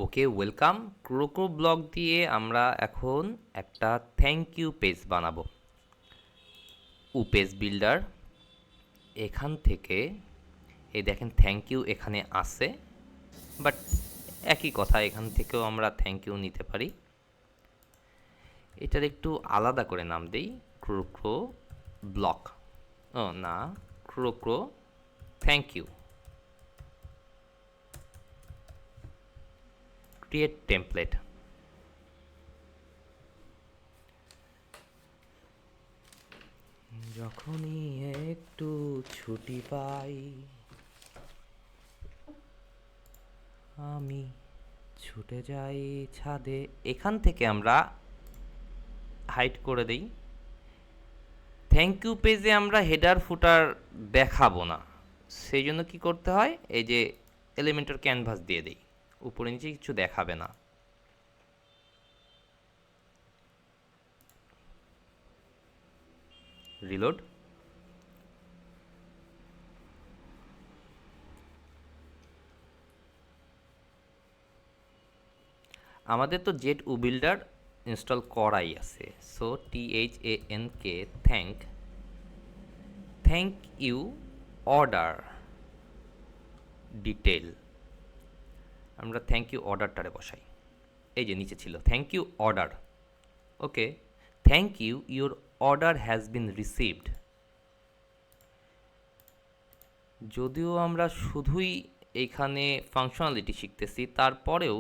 ওকে, welcome. ক্রোকো block দিয়ে আমরা এখন একটা থ্যাংক ইউ পেজ বানাবো। পেজ বিল্ডার এখান থেকে এই দেখেন থ্যাংক ইউ এখানে আছে, বাট একই কথা, এখান থেকেও আমরা থ্যাংক ইউ নিতে পারি। এটার একটু আলাদা করে নাম দেই, ক্রোকো ব্লক। ও না, ক্রোকো থ্যাংক ইউ। Create template. যখনই একটু ছুটি পাই আমি ছুটে যাই ছাদে। এখান থেকে আমরা হাইড করে দেই। থ্যাংক ইউ পেজে আমরা হেডার ফুটার দেখাবো না, সেই জন্য কী করতে হয়, এই যে এলিমেন্টার ক্যানভাস দিয়ে দেই, উপরে নিচে কিছু দেখাবে না। রিলোড। আমাদের তো জেট উ বিল্ডার ইনস্টল করাই আছে, so THANK thank you order detail, আমরা থ্যাংক ইউ অর্ডারটারে বসাই। এই যে নিচে ছিল thank you order. Okay, thank you, your order has been received. যদিও আমরা শুধুই এইখানে ফাংশনালিটি শিখতেছি, তারপরেও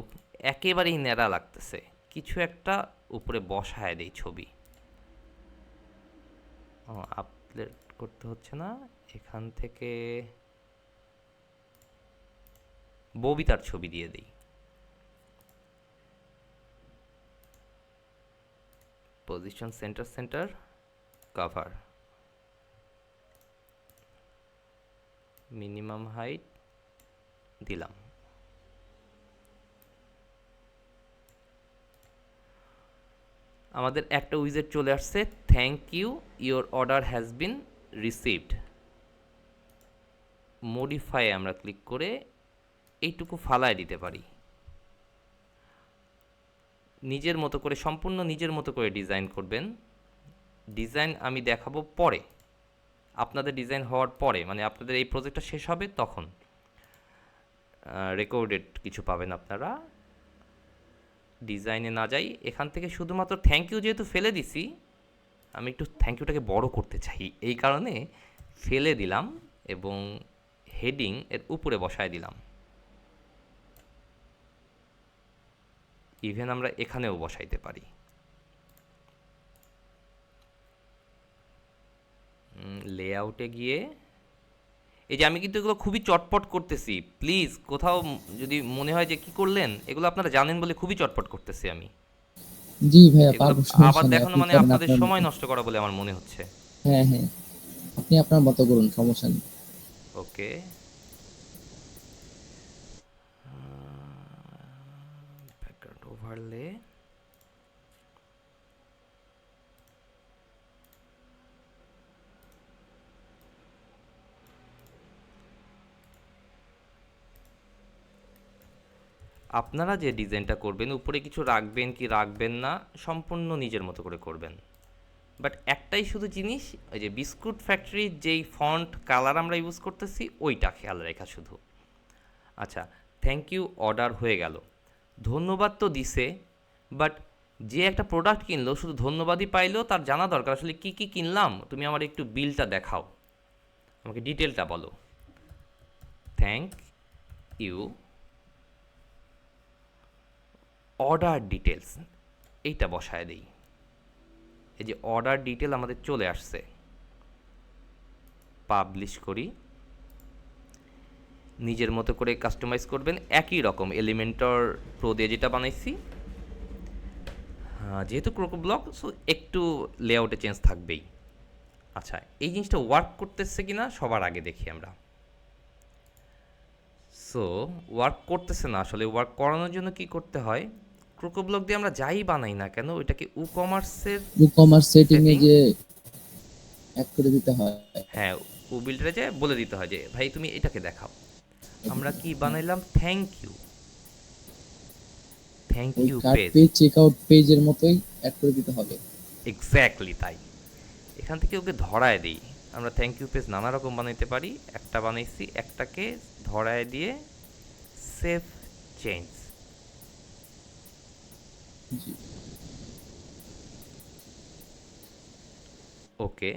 একেবারেই ন্যাড়া লাগতেছে, কিছু একটা উপরে বসায় দেই ছবি। আপলোড করতে হচ্ছে না, এখান থেকে ববিতার ছবি দিয়ে দিই। Position centre centre cover, minimum height দিলাম। আমাদের একটা উইজেট চলে আসছে, thank you, your order has been received. Modify আমরা ক্লিক করে এইটুকু ফালায় দিতে পারি। নিজের মতো করে, সম্পূর্ণ নিজের মতো করে ডিজাইন করবেন। ডিজাইন আমি দেখাবো পরে, আপনাদের ডিজাইন হওয়ার পরে, মানে আপনাদের এই প্রজেক্টটা শেষ হবে তখন রেকর্ডেড কিছু পাবেন আপনারা। ডিজাইনে না যাই, এখান থেকে শুধুমাত্র থ্যাংক ইউ যেহেতু ফেলে দিছি, আমি একটু থ্যাংক ইউটাকে বড় করতে চাই, এই কারণে ফেলে দিলাম এবং হেডিং এর উপরে বসায় দিলাম। ইভেন আমরা এখানেও বসাইতে পারি। লেআউটে গিয়ে এই যে আমি কিন্তু এগুলো খুবই চটপট করতেছি, প্লিজ কোথাও যদি মনে হয় যে কি করলেন, এগুলো আপনারা জানেন বলে খুবই চটপট করতেছি আমি। জি ভাইয়া, এগুলো পারবো, সমস্যা আবার নেই, দেখানো আপনি মানে করেন আপনাদের আপনার মতো। সময় নষ্ট করা বলে আমার মনে হচ্ছে। হ্যাঁ হ্যাঁ, আপনি আপনার মতো করুন, সমস্যা নেই। ওকে, ব্যাকগ্রাউন্ড ওভারলে। আপনারা যে ডিজাইনটা করবেন, উপরে কিছু রাখবেন কি রাখবেন না সম্পূর্ণ নিজের মতো করে করবেন। বাট একটাই শুধু জিনিস, ওই যে বিস্কুট ফ্যাক্টরির যেই ফন্ট কালার আমরা ইউজ করতেছি ওইটা খেয়াল রেখা শুধু। আচ্ছা, থ্যাংক ইউ অর্ডার হয়ে গেল, ধন্যবাদ তো দিছে, বাট যে একটা প্রোডাক্ট কিনলো শুধু ধন্যবাদই পাইলো, তার জানা দরকার আসলে কি কি কিনলাম। তুমি আমার একটু বিলটা দেখাও, আমাকে ডিটেলটা বলো। থ্যাংক ইউ অর্ডার ডিটেলস, এইটা বসায় দেই। এই যে অর্ডার ডিটেল আমাদের চলে আসছে। পাবলিশ করি, নিজের মতো করে কাস্টমাইজ করবেন, একই রকম এলিমেন্টর প্রো দিয়ে যেটা বানাইছি। যেহেতু ক্রোকো ব্লক, সো একটু লেআউটে চেঞ্জ থাকবেই। আচ্ছা, এই জিনিসটা ওয়ার্ক করতেছে কিনা সবার আগে দেখি আমরা। সো ওয়ার্ক করতেছে না, আসলে ওয়ার্ক করানোর জন্য কি করতে হয়, ক্রোকো ব্লক দিয়ে আমরা যাই বানাই না কেন ওইটাকে ই কমার্সের ই কমার্স সেটিং এ সেটিং, যে অ্যাড করে দিতে হয়। হ্যাঁ, বিল্ডারে যে বলে দিতে হয় যে ভাই তুমি এটাকে দেখাও। আমরা কি বানাইলাম, থ্যাংক ইউ। থ্যাংক ওই you cart page. Page checkout পেজের মতোই অ্যাড করে দিতে হবে। এক্স্যাক্টলি তাই। এখান থেকে ওকে ধরায় দিই। আমরা থ্যাংক ইউ পেজ নানা রকম বানাইতে পারি। একটা বানাইছি, একটাকে ধরায় দিয়ে সেভ চেঞ্জ। জি। ওকে,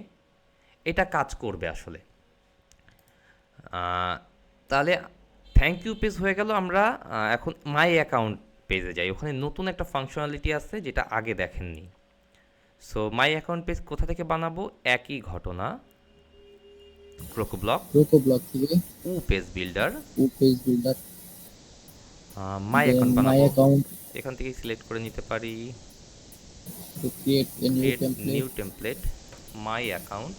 এটা কাজ করবে আসলে। তাহলে থ্যাংক ইউ পেজ হয়ে গেল। আমরা এখন মাই অ্যাকাউন্ট পেজে যাই। ওখানে নতুন একটা ফাংশনালিটি আছে যেটা আগে দেখেননি। সো মাই অ্যাকাউন্ট পেজ কোথা থেকে বানাবো? একই ঘটনা, ক্রোকো ব্লক, প্রোকো ব্লক থেকে Woo page builder, Woo page builder, my then account my বানাবো। অ্যাকাউন্ট, এখান থেকেই সিলেক্ট করে নিতে পারি তো create a new create template. New template, my account.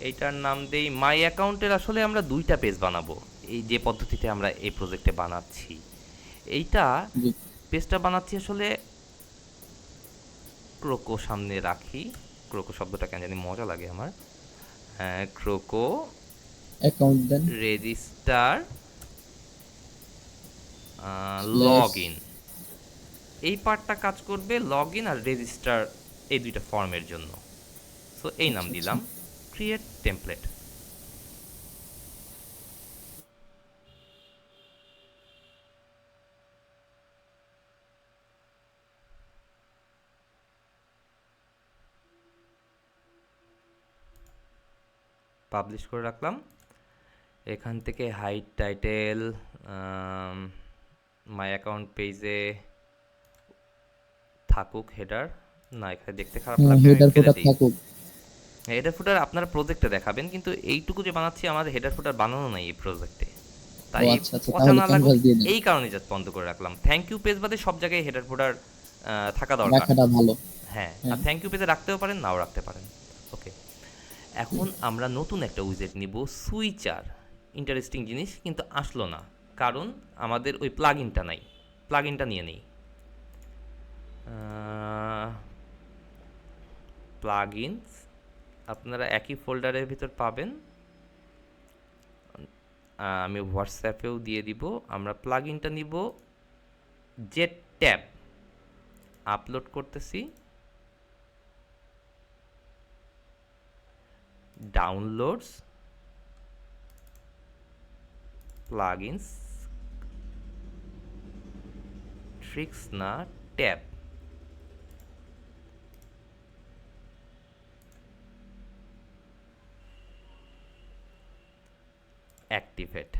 এইটার নাম দেই মাই অ্যাকাউন্টের। আসলে আমরা দুইটা পেজ বানাবো এই যে পদ্ধতিতে আমরা এই প্রজেক্টে বানাচ্ছি। এইটা জি। পেজটা বানাচ্ছি আসলে ক্রোকো সামনে রাখি। ক্রোকো শব্দটা কেন জানি মজা লাগে আমার। হ্যাঁ, Croco account then register slash, log in. এই পার্টটা কাজ করবে লগ ইন আর রেজিস্টার, এই দুইটা ফর্মের জন্য। সো এই নাম আচ্ছা আচ্ছা। দিলাম ক্রিয়েট টেমপ্লেট। পাবলিশ করে রাখলাম। এখান থেকে হাইট টাইটেল, মাই অ্যাকাউন্ট পেজে থাকুক হেডার। না, এখানে দেখতে খারাপ লাগবে, আমি হেডার ফেলে ফোটার দিই। থাকুক। হেডার ফুটার আপনারা প্রজেক্টে দেখাবেন, কিন্তু এইটুকু যে বানাচ্ছি আমাদের হেডার ফুটার বানানো নাই এই প্রজেক্টে। ও তাই আচ্ছা আচ্ছা, পচা তাহলে না লাগুক ক্যানভাস দিয়ে দেন, এই কারণে জাস্ট বন্ধ করে রাখলাম। থ্যাংক ইউ পেজ বাদে সব জায়গায় হেডার ফুটার থাকা দরকার। রাখাটা ভালো। হ্যাঁ, আর হ্যাঁ। থ্যাংক ইউ পেজে রাখতেও পারেন, নাও রাখতে পারেন। ওকে, এখন আমরা নতুন একটা উইজেট নিব, সুইচার। ইন্টারেস্টিং জিনিস, কিন্তু আসলো না কারণ আমাদের ওই প্লাগইনটা নাই। প্লাগইনটা নিয়ে নেই। প্লাগইনস আপনারা একই ফোল্ডারের ভিতর পাবেন। আমি হোয়াটসঅ্যাপেও দিয়ে দিব। আমরা প্লাগইনটা নিব, জেট ট্যাব। আপলোড করতেছি, ডাউনলোডস, প্লাগইনস, ট্রিক্স না ট্যাব। অ্যাক্টিভেট।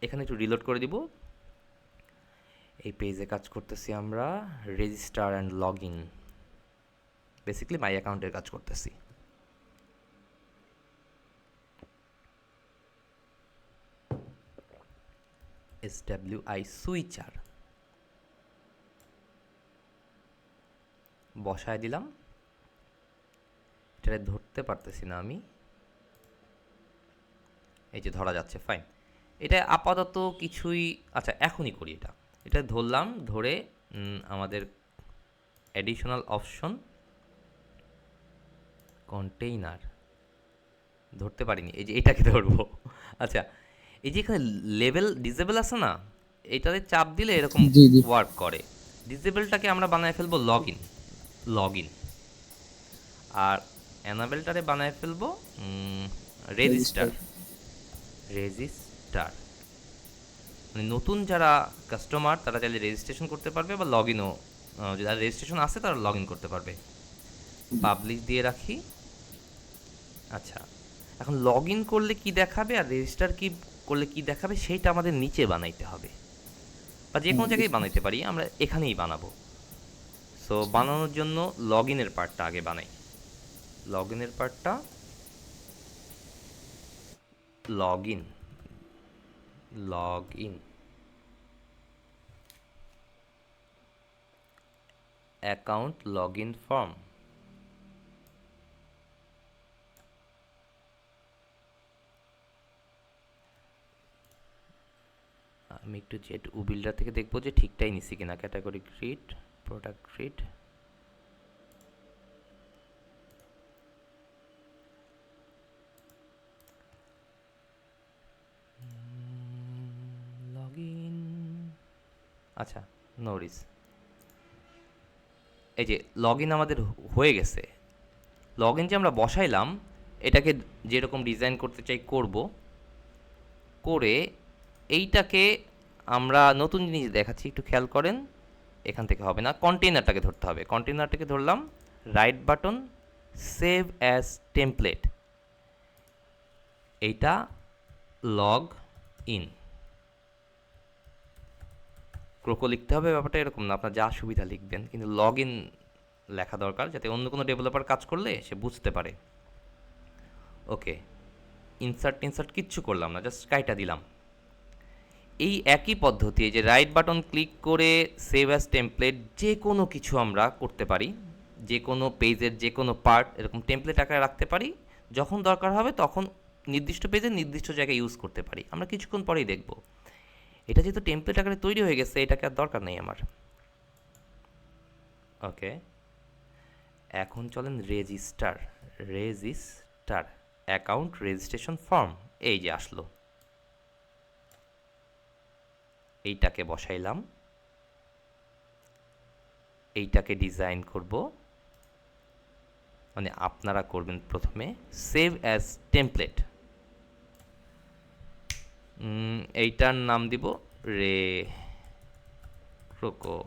এখানে একটু রিলোড করে দিব। এই পেজে কাজ করতেছি আমরা register and log in, basically my অ্যাকাউন্টের কাজ করতেছি। SWI সুইচার বসায় দিলাম। এটা ধরতে পারতেছি না আমি, এই যে ধরা যাচ্ছে, ফাইন। এটা আপাতত কিছুই, আচ্ছা এখনই করি এটা। এটা ধরলাম, ধরে আমাদের অ্যাডিশনাল অপশন কন্টেইনার ধরতে পারিনি, এই যে এটাকে ধরবো। আচ্ছা, এই যে এখানে লেভেল ডিসেবল আছে না, এইটাতে চাপ দিলে এরকম জি জি। ওয়ার্ক করে। ডিসেবলটাকে আমরা বানায় ফেলবো লগ ইন, লগ ইন। আর অ্যানাবেলটারে বানায় ফেলবো রেজিস্টার, রেজিস্টার। রেজিস্টার। মানে নতুন যারা কাস্টমার তারা চাইলে রেজিস্ট্রেশন করতে পারবে, বা লগ ইনও, যারা রেজিস্ট্রেশন আছে তারা লগ ইন করতে পারবে। পাবলিশ দিয়ে রাখি। আচ্ছা, এখন লগ ইন করলে কি দেখাবে আর রেজিস্টার কি করলে কি দেখাবে সেইটা আমাদের নিচে বানাইতে হবে, বা যে কোনো জায়গায় বানাইতে পারি, আমরা এখানেই বানাবো। সো বানানোর জন্য লগ ইনের পার্টটা আগে বানাই। লগ ইনের পার্টটা log in, log in, account log in form. আমি একটু জেট উ বিল্ডার থেকে দেখবো যে ঠিকটাই নিছি কিনা। ক্যাটাগরি গ্রিড, প্রোডাক্ট গ্রিড, আচ্ছা, নোরিস। এই যে লগ ইন আমাদের হয়ে গেছে। লগ ইন যে আমরা বসাইলাম, এটাকে যেরকম ডিজাইন করতে চাই করব, করে এইটাকে আমরা নতুন জিনিস দেখাচ্ছি, একটু খেয়াল করেন। এখান থেকে হবে না, কন্টেনারটাকে ধরতে হবে। কন্টেনারটাকে ধরলাম, right button, save as template, এইটা লগ ইন। ক্রোকো লিখতে হবে, ব্যাপারটা এরকম না, আপনার যা সুবিধা লিখবেন, কিন্তু লগ ইন লেখা দরকার, যাতে অন্য কোনো ডেভেলপার কাজ করলে সে বুঝতে পারে। ওকে, ইনসার্ট টিনসার্ট কিচ্ছু করলাম না, জাস্ট কাইটা দিলাম। এই একই পদ্ধতি, এই যে রাইট বাটন ক্লিক করে সেভ অ্যাজ টেমপ্লেট, যে কোনো কিছু আমরা করতে পারি, যে কোনো পেজের যে কোনো পার্ট এরকম টেমপ্লেট আকারে রাখতে পারি। যখন দরকার হবে তখন নির্দিষ্ট পেজের নির্দিষ্ট জায়গায় ইউজ করতে পারি। আমরা কিছুক্ষণ পরেই দেখব। এটা যেহেতু টেমপ্লেট আকারে তৈরি হয়ে গেছে, এটাকে আর দরকার নেই আমার। ওকে, এখন চলেন register. Register account registration form, এই যে আসলো। এইটাকে বসাইলাম, এইটাকে ডিজাইন করব, মানে আপনারা করবেন প্রথমে। সেভ অ্যাজ টেমপ্লেট, এইটার নাম দিব রে ক্রোকো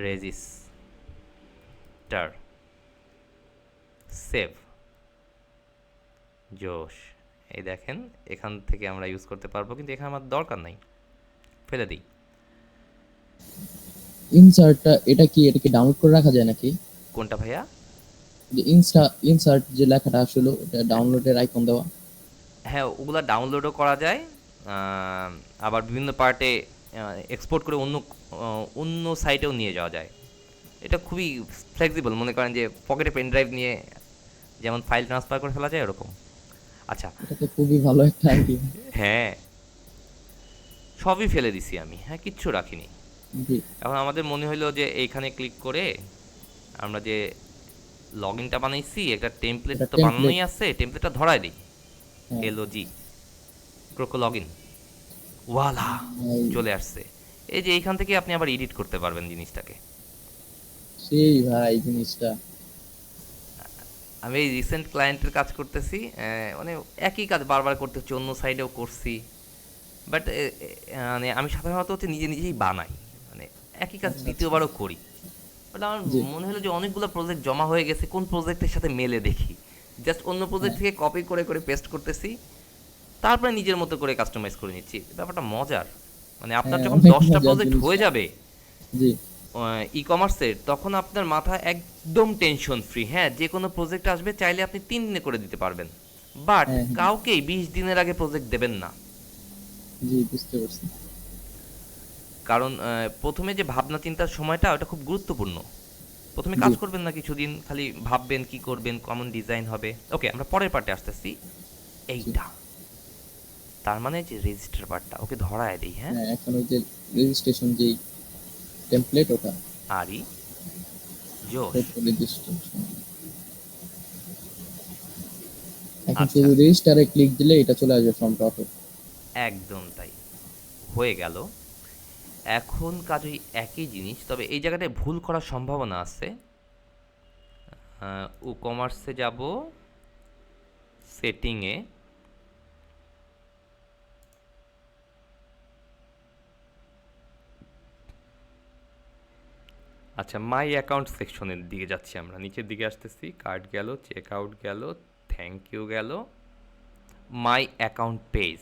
রেজিস্টার। সেভ, জোশ। এই দেখেন, এখান থেকে আমরা ইউজ করতে পারবো, কিন্তু এখানে আমার দরকার নাই, ফেলে দিই। ইনসার্টটা এটা কি, এটা কি ডাউনলোড করে রাখা যায় নাকি? কোনটা ভাইয়া? যে ইনসার্ট যে লেখাটা আসলে এটা ডাউনলোডের আইকন দেওয়া। হ্যাঁ, ওগুলা ডাউনলোডও করা যায়। আবার বিভিন্ন পার্টে এক্সপোর্ট করে অন্য অন্য সাইটেও নিয়ে যাওয়া যায়। এটা খুবই ফ্লেক্সিবল, মনে করেন যে পকেটে পেন ড্রাইভ নিয়ে যেমন ফাইল ট্রান্সফার করে ফেলা যায় ওরকম। আচ্ছা, এটা তো খুবই ভালো একটা আইডিয়া। হ্যাঁ, সবই ফেলে দিছি আমি, হ্যাঁ, কিচ্ছু রাখিনি। জি। এখন আমাদের মনে হলো যে এইখানে ক্লিক করে আমরা যে লগ ইনটা বানাইছি, একটা টেমপ্লেট এটা তো টেমপ্লেট। বানানোই আছে, টেমপ্লেটটা ধরায় দিই। হ্যাঁ। LOG ক্রোকো লগ ইন, ওয়ালা, এই চলে আসছে। এই যে এইখান থেকে আপনি আবার এডিট করতে পারবেন জিনিসটাকে। সেই ভাই জিনিসটা। আমি এই রিসেন্ট ক্লায়েন্টের কাজ করতেছি, মানে একই কাজ বারবার করতে হচ্ছে, অন্য সাইডেও করছি। বাট মানে আমি সাধারণত হচ্ছে নিজে নিজেই বানাই, মানে একই কাজ আচ্ছা আচ্ছা। দ্বিতীয়বারও করি। বাট আমার জি। মনে হলো যে অনেকগুলো প্রজেক্ট জমা হয়ে গেছে, কোন প্রজেক্টের সাথে মেলে দেখি। জাস্ট অন্য প্রজেক্ট হ্যাঁ থেকে কপি করে করে পেস্ট করতেছি, তারপরে নিজের মতো করে কাস্টমাইজ করে নিচ্ছি। ব্যাপারটা মজার। মানে আপনার হ্যাঁ, যখন অনেক 10টা মজার প্রজেক্ট হয়ে জিনিসটা। যাবে জি। ই কমার্সের, তখন আপনার মাথা একদম টেনশন ফ্রি। হ্যাঁ, যে কোনো প্রজেক্ট আসবে চাইলে আপনি 3 দিনে করে দিতে পারবেন। বাট হ্যাঁ হ্যাঁ। কাউকেই 20 দিনের আগে প্রজেক্ট দেবেন না। জি, বুঝতে পারছি। কারণ প্রথমে যে ভাবনা চিন্তার সময়টা, ওটা খুব গুরুত্বপূর্ণ। প্রথমে জি। কাজ করবেন না কিছুদিন, খালি ভাববেন কি করবেন, কমন ডিজাইন হবে। ওকে, আমরা পরের পার্টে আসতেছি। জি। এইটা তার মানে যে রেজিস্টার পার্টটা, ওকে ধরায় দিই। হ্যাঁ, হ্যাঁ, এখন ওই যে রেজিস্ট্রেশন যেই টেমপ্লেট ওটা। আরই জোশ। রেজিস্ট্রেশন। এখন আচ্ছা, শুধু রেজিস্টারে ক্লিক দিলে এটা চলে আসবে ফর্মটা অটো। একদম তাই, হয়ে গেল। এখন কাজ ওই একই জিনিস, তবে এই জায়গাটায় ভুল করার সম্ভাবনা আছে। ও কমার্সে যাব, সেটিংয়ে, আচ্ছা, মাই অ্যাকাউন্ট সেকশনের দিকে যাচ্ছি, আমরা নিচের দিকে আসতেছি। কার্ড গেল, চেক আউট গেল, থ্যাংক ইউ গেল, মাই অ্যাকাউন্ট পেজ।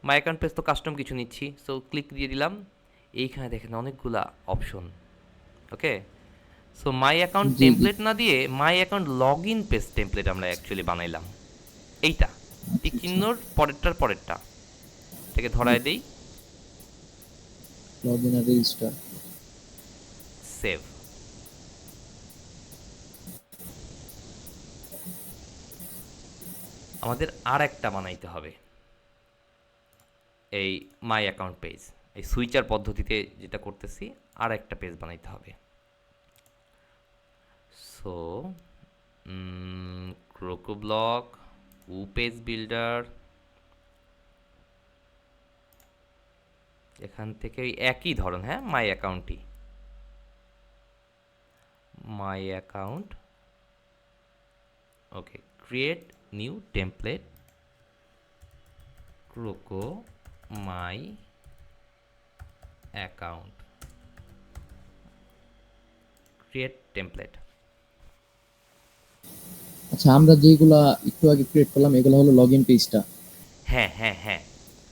মাই অ্যাকাউন্ট পেজ তো কাস্টম কিছু নিচ্ছি, সো ক্লিক দিয়ে দিলাম। এইখানে দেখেন অনেকগুলা option. Okay, so my account G G. Template না দিয়ে my account log in page template আমরা অ্যাকচুয়ালি বানাইলাম। এইটা আচ্ছা টিক আচ্ছা। চিহ্নর পরেরটার পরেরটা, এটাকে জি। ধরায় দেই। লগ ইন আর রেজিস্টার। সেভ। আমাদের আর একটা বানাইতে হবে, এই মাই অ্যাকাউন্ট পেজ। এই সুইচার পদ্ধতিতে যেটা করতেছি, আর একটা পেজ বানাইতে হবে। So Crocoblock, Woo page builder, এখান থেকে ওই একই ধরন, হ্যাঁ, মাই অ্যাকাউন্টই, my account, okay, create new template, Croco my account, create template. আচ্ছা, আমরা যেগুলা একটু আগে ক্রিয়েট করলাম এগুলো হলো লগ ইন পেজটা, হ্যাঁ হ্যাঁ হ্যাঁ,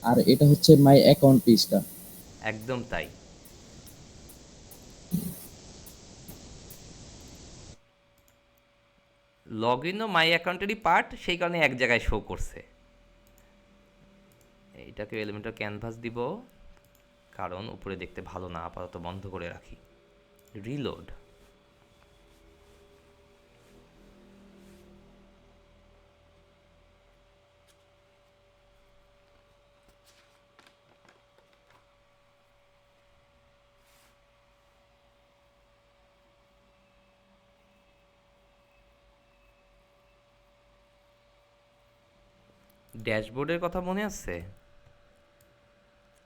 আর এটা হচ্ছে মাই অ্যাকাউন্ট পেজটা। একদম তাই। লগ ইনও মাই অ্যাকাউন্টেরই পার্ট, সেই কারণে এক জায়গায় শো করছে। এইটাকে এলিমেন্টার ক্যানভাস দিব, কারণ উপরে দেখতে ভালো না, আপাতত বন্ধ করে রাখি। রিলোড। ড্যাশবোর্ডের কথা মনে আছে?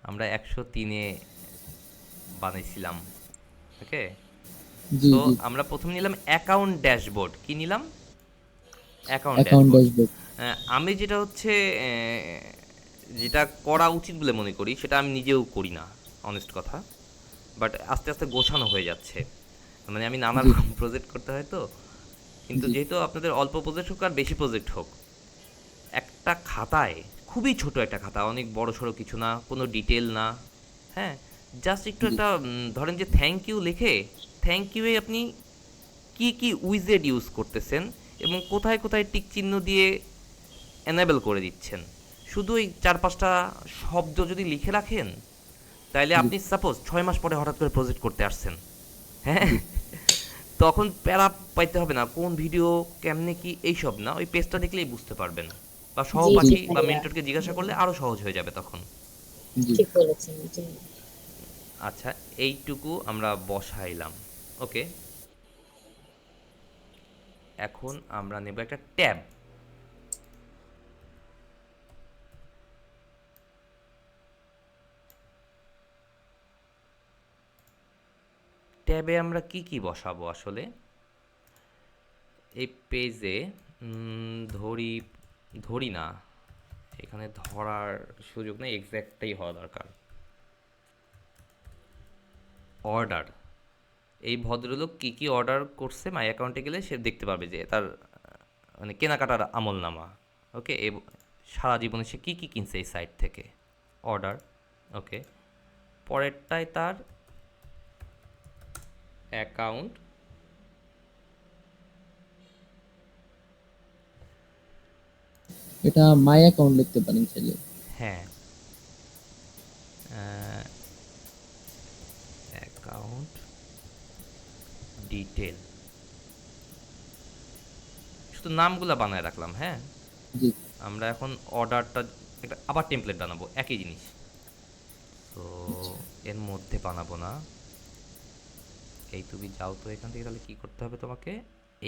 আমরা 103-এ বানাইছিলাম, ওকে। জি সো জি, আমরা প্রথম নিলাম অ্যাকাউন্ট ড্যাশবোর্ড। কি নিলাম? Account account dashboard. ড্যাশবোর্ড। আমি যেটা হচ্ছে যেটা করা উচিত বলে মনে করি, সেটা আমি নিজেও করি না, অনেস্ট কথা। বাট আস্তে আস্তে গোছানো হয়ে যাচ্ছে, মানে আমি নানা জি রকম প্রজেক্ট করতে হয় তো। কিন্তু জি যেহেতু আপনাদের অল্প প্রজেক্ট হোক আর বেশি প্রজেক্ট হোক, একটা খাতায়, খুবই ছোট একটা খাতা, অনেক বড় সড়ো কিছু না, কোনো ডিটেল না, হ্যাঁ, জাস্ট একটু জি একটা ধরেন যে থ্যাংক ইউ লিখে, থ্যাংক ইউয়ে আপনি কি কি উইজেড ইউজ করতেছেন এবং কোথায় কোথায় টিক চিহ্ন দিয়ে এনেবল করে দিচ্ছেন, শুধু এই 4-5টা শব্দ যদি লিখে রাখেন, তাইলে জি আপনি সাপোজ 6 মাস পরে হঠাৎ করে প্রজেক্ট করতে আসছেন, হ্যাঁ, জি তখন প্যারা পাইতে হবে না কোন ভিডিও কেমনে কি, এইসব না, ওই পেজটা দেখলেই বুঝতে পারবেন, বা জি জি সহপাঠী বা ভাইয়া, মেন্টরকে জিজ্ঞাসা করলে আরও সহজ হয়ে যাবে তখন। জি ঠিক বলেছেন। জি আচ্ছা, এইটুকু আমরা বসাইলাম, ওকে। এখন আমরা নেব একটা ট্যাব। ট্যাবে আমরা কি কি বসাবো আসলে? এই পেজে ধরি, ধরি না, এখানে ধরার সুযোগ নেই, এক্স্যাক্টটাই হওয়া দরকার। অর্ডার, এই ভদ্রলোক কি কি অর্ডার করছে মাই অ্যাকাউন্টে গেলে সে দেখতে পারবে, যে তার মানে কেনাকাটার আমল নামা, ওকে, সারা জীবনে সে কী কী কিনছে এই সাইট থেকে। অর্ডার, ওকে। পরেরটায় তার অ্যাকাউন্ট, এটা মাই অ্যাকাউন্ট লিখতে পারেন চাইলে। হ্যাঁ, অ্যাকাউন্ট ডিটেল, শুধু নামগুলো বানায় রাখলাম, হ্যাঁ। জি আমরা এখন অর্ডারটা একটা আবার টেমপ্লেট বানাবো, একই জিনিস। তো আচ্ছা, এর মধ্যে বানাবো না, এই তুমি যাও তো এখান থেকে, তাহলে কি করতে হবে তোমাকে,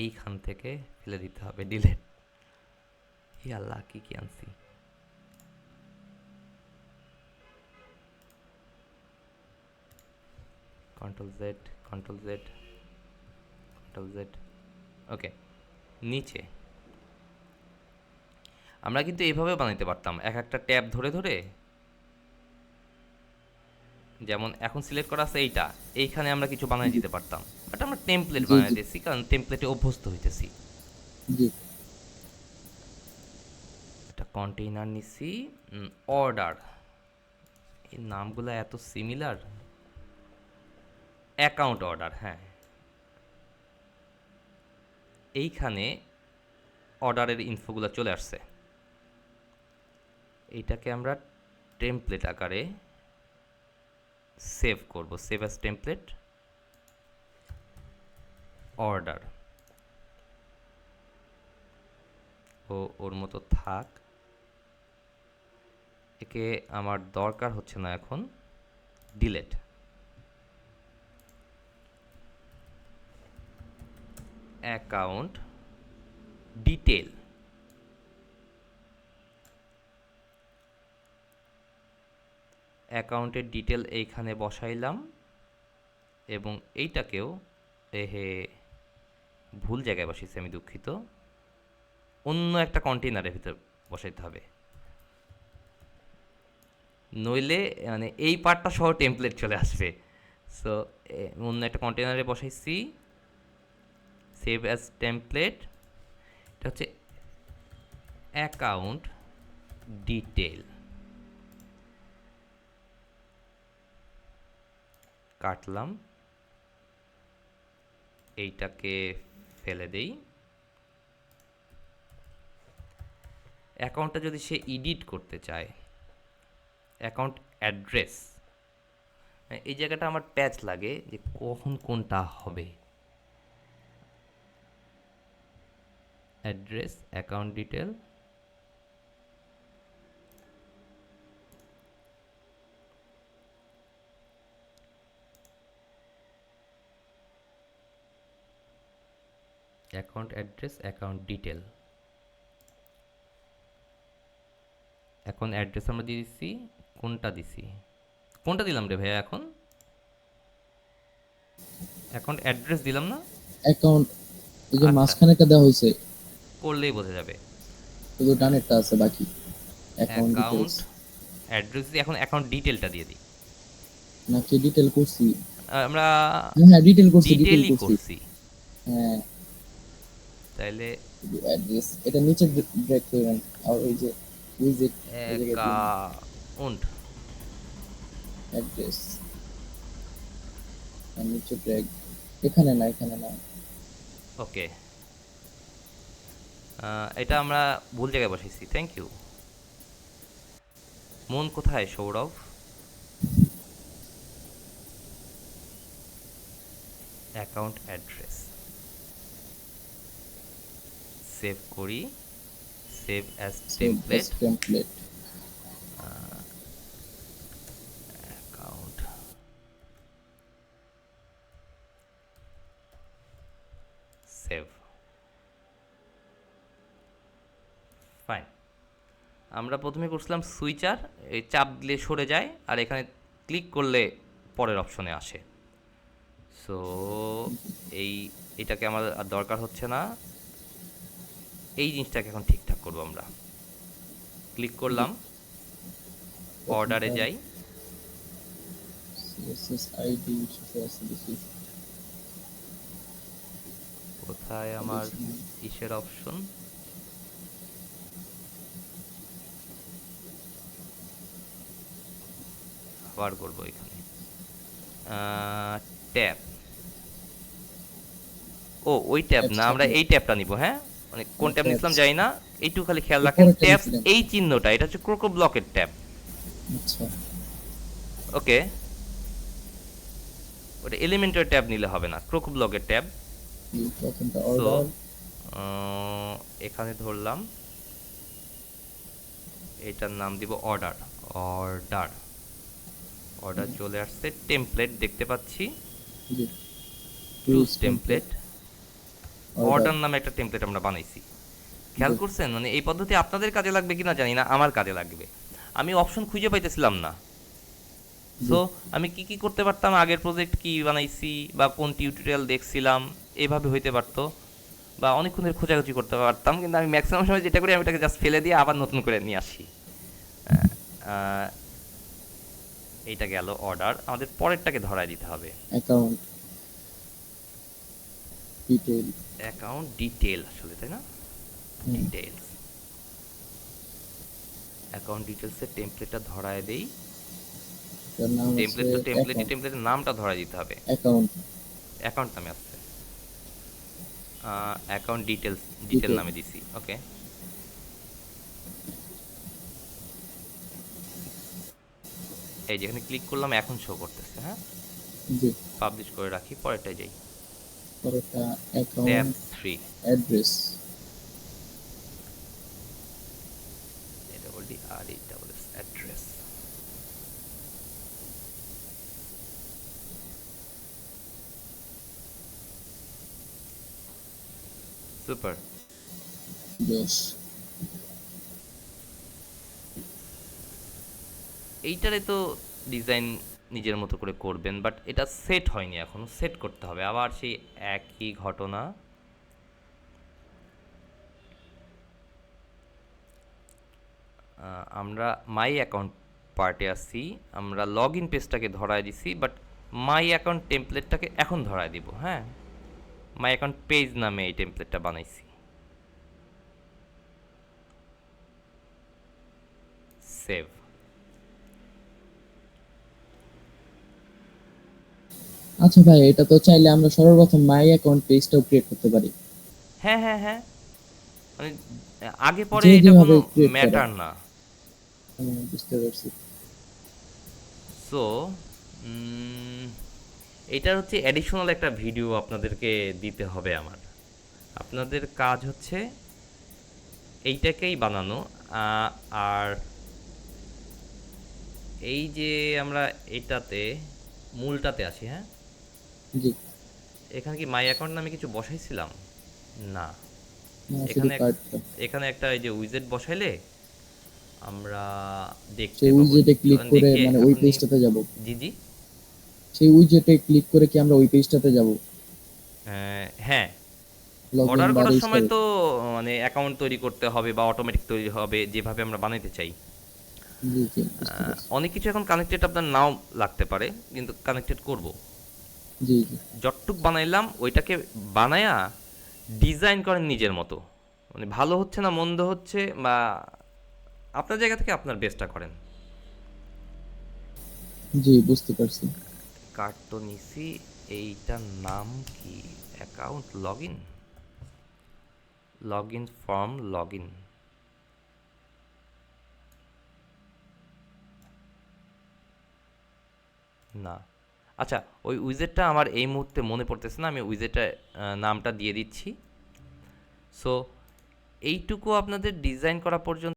এইখান থেকে ফেলে দিতে হবে, ডিলেট। ই আল্লাহ, কি কি আনছি। Control Z, control Z, control Z, okay. নিচে আমরা কিন্তু এভাবে বানাইতে পারতাম, এক একটা ট্যাব ধরে ধরে, যেমন এখন সিলেক্ট করা আছে এইটা, এইখানে আমরা কিছু বানাই জি দিতে পারতাম, বাট আমরা টেমপ্লেট জি বানাই জি দিয়েছি কারণ টেমপ্লেটে অভ্যস্ত হইতেছি। জি একটা কন্টেইনার নিছি, অর্ডার, এই নামগুলো এত সিমিলার। অ্যাকাউন্ট অর্ডার, হ্যাঁ, এইখানে অর্ডারের ইনফোগুলো চলে আসছে। এইটাকে আমরা টেমপ্লেট আকারে সেভ করব, সেভ অ্যাজ টেমপ্লেট, অর্ডার, ও ওর মতো থাক, একে আমার দরকার হচ্ছে না এখন, ডিলেট। অ্যাকাউন্ট ডিটেল, অ্যাকাউন্টের ডিটেল এইখানে বসাইলাম এবং এইটাকেও এহে ভুল জায়গায় বসাইছি, আমি দুঃখিত, অন্য একটা কন্টেনারের ভিতর বসাইতে হবে, নইলে মানে এই পার্টটা সহ টেমপ্লেট চলে আসবে। সো অন্য একটা কন্টেনারে বসাইছি, সেভ অ্যাজ টেমপ্লেট। এটা হচ্ছে অ্যাকাউন্ট ডিটেল, কাটলাম, এইটাকে ফেলে দেই। অ্যাকাউন্টটা যদি সে এডিট করতে চায়, অ্যাকাউন্ট অ্যাড্রেস, এই জায়গাটা আমার প্যাচ লাগে যে কখন কোনটা হবে। Address, account detail, account address, account detail. এখন অ্যাড্রেস আমরা দিয়ে দিচ্ছি, কোনটা দিছি, কোনটা দিলাম রে ভাইয়া? এখন অ্যাকাউন্ট অ্যাড্রেস দিলাম না? অ্যাকাউন্ট এই যে আচ্ছা, মাঝখানেটা দেওয়া হয়েছে, করলেই বোঝা যাবে। শুধু ডানেরটা আছে বাকি, অ্যাকাউন্ট ডিটেলস। অ্যাকাউন্ট অ্যাড্রেস দিয়ে এখন অ্যাকাউন্ট ডিটেলটা দিয়ে দিই। নাকি ডিটেল করছি? আমরা হ্যাঁ ডিটেল করছি, ডিটেল ডিটেলই করছি। করছি, হ্যাঁ তাইলে অ্যাড্রেস এটা নিচে ড্র্যাগ করেন, আর ওই যে উইজেট এই জায়গায় দিন অ্যাকাউন্ট, অ্যাড্রেস, আর নিচে ড্র্যাগ, এখানে না, এখানে না। ওকে, এটা আমরা ভুল জায়গায় বসাইছি, থ্যাংক ইউ। মন কোথায় সৌরভ? অ্যাকাউন্ট অ্যাড্রেস, সেভ করি, save as template, template account, save, fine. আমরা প্রথমে করছিলাম সুইচার, এই চাপ দিলে সরে যায় আর এখানে ক্লিক করলে পরের অপশনে আসে। সো এটাকে আমার আর দরকার হচ্ছে না, এই জিনিসটাকে এখন ঠিকঠাক করবো আমরা। ক্লিক করলাম, অর্ডারে যাই, সিএসএস আইডি সাথে আছে দেখি, কোথায় আমার ইসের অপশন, আবার করবো এখানে ট্যাব, ও ওই ট্যাব না, আমরা এই ট্যাবটা নিব। হ্যাঁ, মানে কোন ট্যাব নিছিলাম জানি না, এইটুকু খালি খেয়াল রাখেন। ট্যাব এই চিহ্নটা, এটা হচ্ছে ক্রোকো ব্লকের ট্যাব। আচ্ছা ওকে, ওটা এলিমেন্টের ট্যাব নিলে হবে না, ক্রোকো ব্লকের ট্যাব। এই প্রথমটা সো অর্ডার, এখানে ধরলাম, এটার নাম দিব অর্ডার, অর্ডার, অর্ডার চলে আসছে। টেমপ্লেট দেখতে পাচ্ছি, জি চুজ টেমপ্লেট, অর্ডার অর্ডার নামে একটা টেমপ্লেট আমরা বানাইছি। খেয়াল করছেন, মানে এই পদ্ধতি আপনাদের কাজে লাগবে কিনা জানি না, আমার কাজে লাগবে। আমি অপশন খুঁজে পাইতেছিলাম না। সো আমি কি কি করতে পারতাম, আগের প্রজেক্ট কি বানাইছি বা কোন টিউটোরিয়াল দেখছিলাম, এভাবে হইতে পারতো, বা অনেকক্ষণের খোঁজাখুঁজি করতে পারতাম, কিন্তু আমি ম্যাক্সিমাম সময় যেটা করি, আমি এটাকে জাস্ট ফেলে দিয়ে আবার নতুন করে নিয়ে আসি। আহ, এইটা গেল অর্ডার, আমাদের পরেরটাকে ধরায় দিতে হবে, অ্যাকাউন্ট ডিটেল, অ্যাকাউন্ট ডিটেল আসলে, তাই না? ডিটেলস, অ্যাকাউন্ট ডিটেলসের টেমপ্লেটটা ধরায় দেই। তার নাম টেমপ্লেট আছে তো টেমপ্লেটই, অ্যাকাউন্ট, টেমপ্লেটের নামটা ধরায় দিতে হবে। অ্যাকাউন্ট অ্যাকাউন্ট নামে আসছে, অ্যাকাউন্ট ডিটেলস, ডিটেল ডিটেল, নামে দিছি। ওকে, এই যেখানে ক্লিক করলাম এখন শো করতেছে। হ্যাঁ, জি পাবলিশ করে রাখি, পরেরটায় যাই। পরেরটা ট্যাব অ্যাকাউন্ট 3, অ্যাড্রেস, এটা বলটি আর এই ডাবল এস অ্যাড্রেস। সুপার, জোস, এইটারে তো ডিজাইন নিজের মতো করে করবেন, বাট এটা সেট হয়নি, এখনও সেট করতে হবে। আবার সেই একই ঘটনা। আমরা মাই অ্যাকাউন্ট পার্টে আসছি, আমরা লগ ইন পেজটাকে ধরায় দিছি, বাট মাই অ্যাকাউন্ট টেমপ্লেটটাকে এখন ধরায় দিব। হ্যাঁ, মাই অ্যাকাউন্ট পেজ নামে এই টেমপ্লেটটা বানাইছি। সেভ। আচ্ছা ভাই, এটা তো চাইলে আমরা সর্বপ্রথম মাই অ্যাকাউন্ট পেজটাও ক্রিয়েট করতে পারি, হ্যাঁ হ্যাঁ হ্যাঁ, মানে আগে পরে যে এটা কোনো যেভাবে ক্রিয়েট করা। ম্যাটার না। বুঝতে পারছি। সো এটার হচ্ছে অ্যাডিশনাল একটা ভিডিও আপনাদেরকে দিতে হবে আমার। আপনাদের কাজ হচ্ছে এইটাকেই বানানো। আর এই যে আমরা এটাতে মূলটাতে আসি। হ্যাঁ, জি। এখানে কি মাই অ্যাকাউন্ট নামে কিছু বসাইছিলাম? না। না, শুধু এখানে কার্ডটা। এখানে একটা এই যে উইজেট বসাইলে আমরা দেখতে সেই পাবো। উইজেটে ক্লিক চলেন করে দেখি মানে ওই এখন পেজটাতে যাব। জি জি। সেই উইজেটে ক্লিক করে কি আমরা ওই পেজটাতে যাব, হ্যাঁ, লগ ইন অর্ডার বা করার রেজিস্টার? সময় তো মানে অ্যাকাউন্ট তৈরি করতে হবে বা অটোমেটিক তৈরি হবে যেভাবে আমরা বানাইতে চাই। জি জি, বুঝতে পারছি। অনেক কিছু এখন কানেক্টেড আপনার নাও লাগতে পারে, কিন্তু কানেক্টেড করব। জি জি যতটুক বানাইলাম ওইটাকে বানায়া ডিজাইন করেন নিজের মতো। মানে ভালো হচ্ছে না মন্দ হচ্ছে, বা আপনার জায়গা থেকে আপনার বেস্টটা করেন। জি, বুঝতে পারছি। কার্ড তো নিছি, এইটার নাম কি? Account log in, log in form, log in. না, আচ্ছা, ওই উইজেটটা আমার এই মুহূর্তে মনে পড়তেছে না, আমি উইজেটটা নামটা দিয়ে দিচ্ছি। সো এইটুকু আপনাদের ডিজাইন করা পর্যন্ত